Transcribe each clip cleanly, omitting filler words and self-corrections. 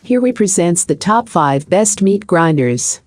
Here we presents the top 5 best meat grinders.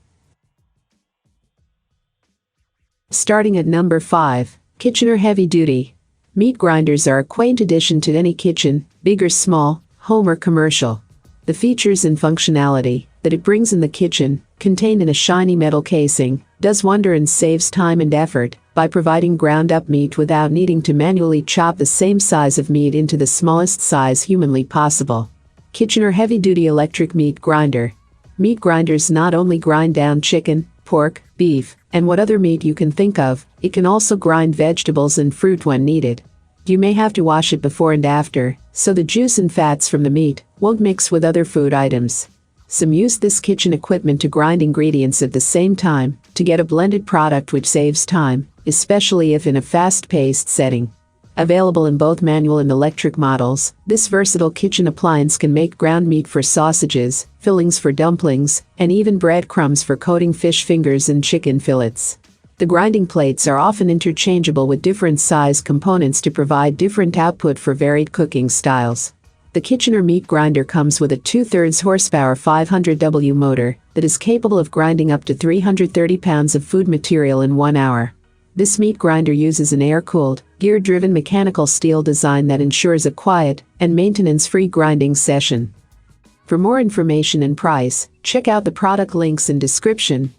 Starting at number 5, Kitchener Heavy Duty. Meat grinders are a quaint addition to any kitchen, big or small, home or commercial. The features and functionality that it brings in the kitchen, contained in a shiny metal casing, does wonder and saves time and effort by providing ground-up meat without needing to manually chop the same size of meat into the smallest size humanly possible. Kitchener Heavy Duty Electric Meat Grinder. Meat grinders not only grind down chicken, pork, beef, and what other meat you can think of, it can also grind vegetables and fruit when needed. You may have to wash it before and after, so the juice and fats from the meat won't mix with other food items. Some use this kitchen equipment to grind ingredients at the same time to get a blended product which saves time, especially if in a fast-paced setting. Available in both manual and electric models, this versatile kitchen appliance can make ground meat for sausages, fillings for dumplings, and even breadcrumbs for coating fish fingers and chicken fillets. The grinding plates are often interchangeable with different size components to provide different output for varied cooking styles. The Kitchener meat grinder comes with a 2/3 horsepower 500W motor that is capable of grinding up to 330 pounds of food material in 1 hour. This meat grinder uses an air-cooled, gear-driven mechanical steel design that ensures a quiet and maintenance-free grinding session. For more information and price, check out the product links in description.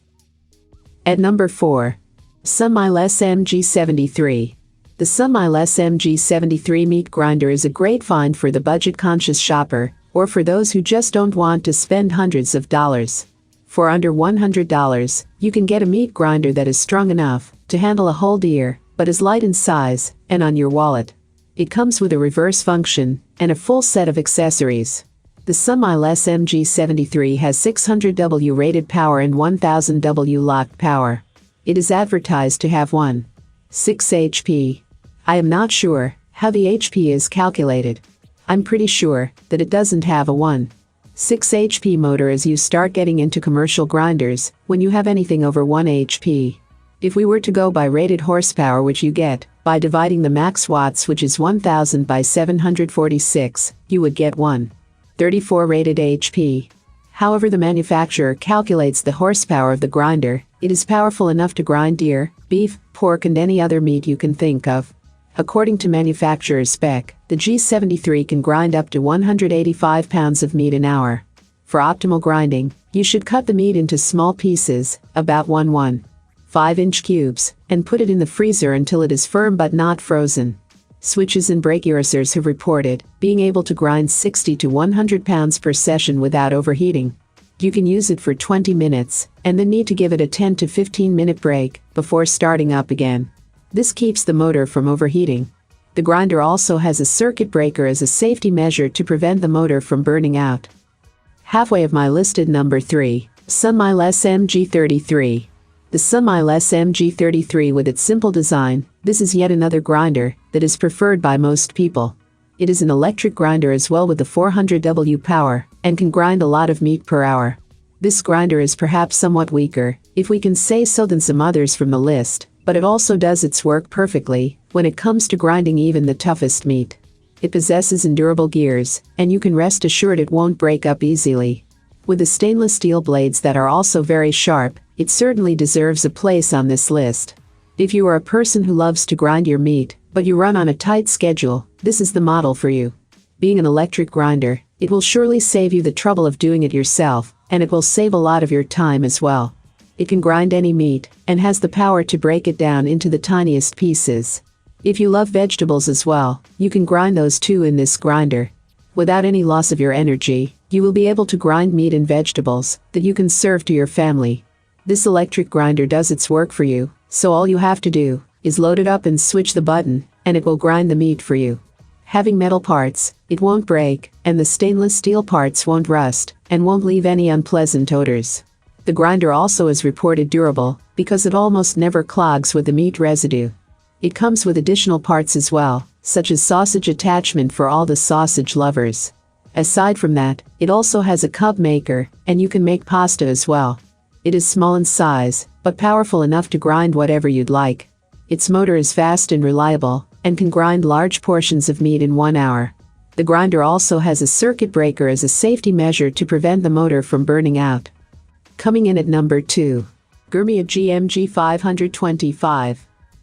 At number 4. Sunmile SM G73. The Sunmile SM G73 meat grinder is a great find for the budget-conscious shopper, or for those who just don't want to spend hundreds of dollars. For under $100, you can get a meat grinder that is strong enough to handle a whole deer, but is light in size and on your wallet. It comes with a reverse function and a full set of accessories. The Sunmile SM G73 has 600W rated power and 1000W locked power. It is advertised to have 1.6 HP. I am not sure how the HP is calculated. I'm pretty sure that it doesn't have a 1.6 HP motor as you start getting into commercial grinders when you have anything over 1 HP. If we were to go by rated horsepower, which you get by dividing the max watts, which is 1000 by 746, you would get 1.34 rated HP. However the manufacturer calculates the horsepower of the grinder, it is powerful enough to grind deer, beef, pork and any other meat you can think of. According to manufacturer's spec, the G73 can grind up to 185 pounds of meat an hour. For optimal grinding, you should cut the meat into small pieces, about 1.15-inch cubes, and put it in the freezer until it is firm but not frozen. Switches and brake erasers have reported being able to grind 60 to 100 pounds per session without overheating. You can use it for 20 minutes, and then need to give it a 10 to 15 minute break before starting up again. This keeps the motor from overheating. The grinder also has a circuit breaker as a safety measure to prevent the motor from burning out. Halfway of my listed number 3, Sunmile SM G33. The Sunmile SM G33, with its simple design, this is yet another grinder that is preferred by most people. It is an electric grinder as well with the 400W power and can grind a lot of meat per hour. This grinder is perhaps somewhat weaker, if we can say so, than some others from the list, but it also does its work perfectly when it comes to grinding even the toughest meat. It possesses endurable gears, and you can rest assured it won't break up easily. With the stainless steel blades that are also very sharp, it certainly deserves a place on this list. If you are a person who loves to grind your meat, but you run on a tight schedule, this is the model for you. Being an electric grinder, it will surely save you the trouble of doing it yourself, and it will save a lot of your time as well. It can grind any meat, and has the power to break it down into the tiniest pieces. If you love vegetables as well, you can grind those too in this grinder. Without any loss of your energy, you will be able to grind meat and vegetables that you can serve to your family. This electric grinder does its work for you, so all you have to do is load it up and switch the button, and it will grind the meat for you. Having metal parts, it won't break, and the stainless steel parts won't rust, and won't leave any unpleasant odors. The grinder also is reported durable, because it almost never clogs with the meat residue. It comes with additional parts as well, such as sausage attachment for all the sausage lovers. Aside from that, it also has a cub maker, and you can make pasta as well. It is small in size, but powerful enough to grind whatever you'd like. Its motor is fast and reliable, and can grind large portions of meat in 1 hour. The grinder also has a circuit breaker as a safety measure to prevent the motor from burning out. Coming in at number 2. Gourmia GMG525.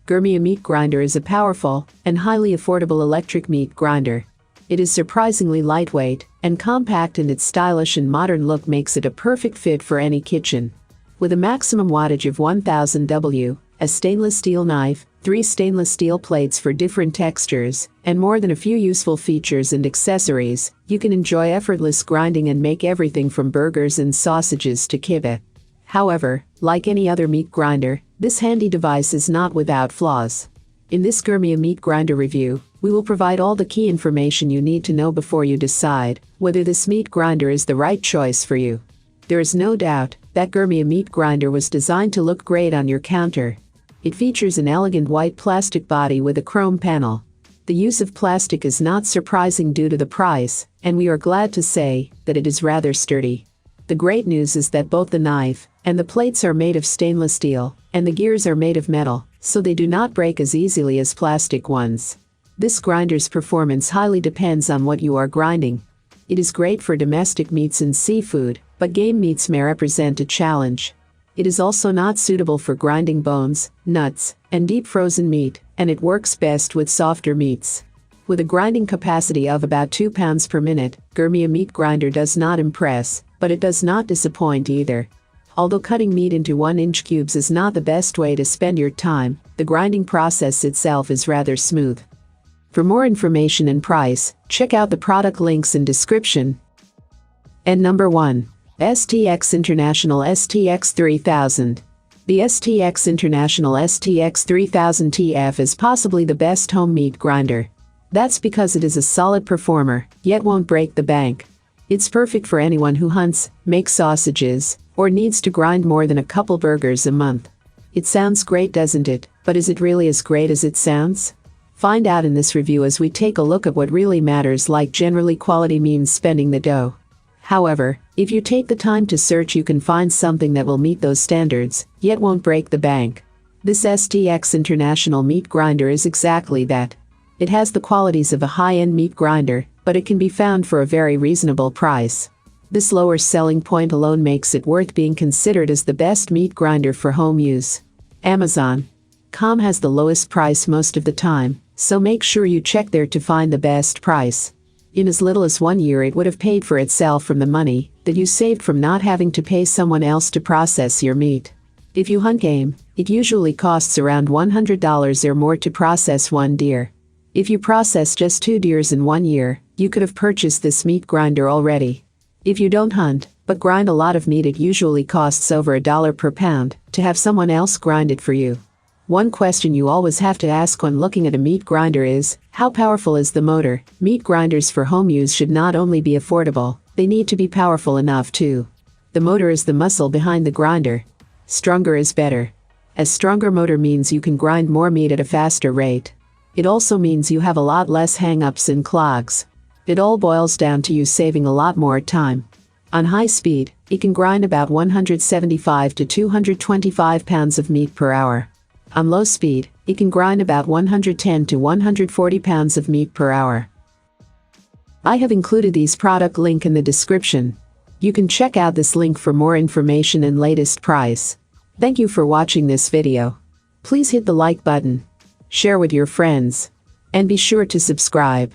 Gourmia meat grinder is a powerful and highly affordable electric meat grinder. It is surprisingly lightweight and compact, and its stylish and modern look makes it a perfect fit for any kitchen. With a maximum wattage of 1000 W, a stainless steel knife, 3 stainless steel plates for different textures, and more than a few useful features and accessories, you can enjoy effortless grinding and make everything from burgers and sausages to kibbeh. However, like any other meat grinder, this handy device is not without flaws. In this Gourmia meat grinder review, we will provide all the key information you need to know before you decide whether this meat grinder is the right choice for you. There is no doubt that Gourmia meat grinder was designed to look great on your counter. It features an elegant white plastic body with a chrome panel. The use of plastic is not surprising due to the price, and we are glad to say that it is rather sturdy. The great news is that both the knife and the plates are made of stainless steel, and the gears are made of metal, so they do not break as easily as plastic ones. This grinder's performance highly depends on what you are grinding. It is great for domestic meats and seafood, but game meats may represent a challenge. It is also not suitable for grinding bones, nuts, and deep frozen meat, and it works best with softer meats. With a grinding capacity of about 2 pounds per minute, Gourmia meat grinder does not impress, but it does not disappoint either. Although cutting meat into 1-inch cubes is not the best way to spend your time, the grinding process itself is rather smooth. For more information and price, check out the product links in description. And number 1. STX International STX 3000. The STX International STX 3000 TF is possibly the best home meat grinder. That's because it is a solid performer, yet won't break the bank. It's perfect for anyone who hunts, makes sausages, or needs to grind more than a couple burgers a month. It sounds great, doesn't it? But is it really as great as it sounds? Find out in this review as we take a look at what really matters, like generally quality means spending the dough. However, if you take the time to search, you can find something that will meet those standards, yet won't break the bank. This STX International meat grinder is exactly that. It has the qualities of a high-end meat grinder, but it can be found for a very reasonable price. This lower selling point alone makes it worth being considered as the best meat grinder for home use. Amazon.com has the lowest price most of the time, so make sure you check there to find the best price. In as little as 1 year, it would have paid for itself from the money that you saved from not having to pay someone else to process your meat. If you hunt game, it usually costs around $100 or more to process 1 deer. If you process just 2 deers in 1 year, you could have purchased this meat grinder already. If you don't hunt, but grind a lot of meat, it usually costs over $1 per pound to have someone else grind it for you. One question you always have to ask when looking at a meat grinder is, how powerful is the motor? Meat grinders for home use should not only be affordable, they need to be powerful enough too. The motor is the muscle behind the grinder. Stronger is better. A stronger motor means you can grind more meat at a faster rate. It also means you have a lot less hang-ups and clogs. It all boils down to you saving a lot more time. On high speed, it can grind about 175 to 225 pounds of meat per hour. On low speed, it can grind about 110 to 140 pounds of meat per hour. I have included these product link in the description. You can check out this link for more information and latest price. Thank you for watching this video. Please hit the like button, share with your friends, and be sure to subscribe.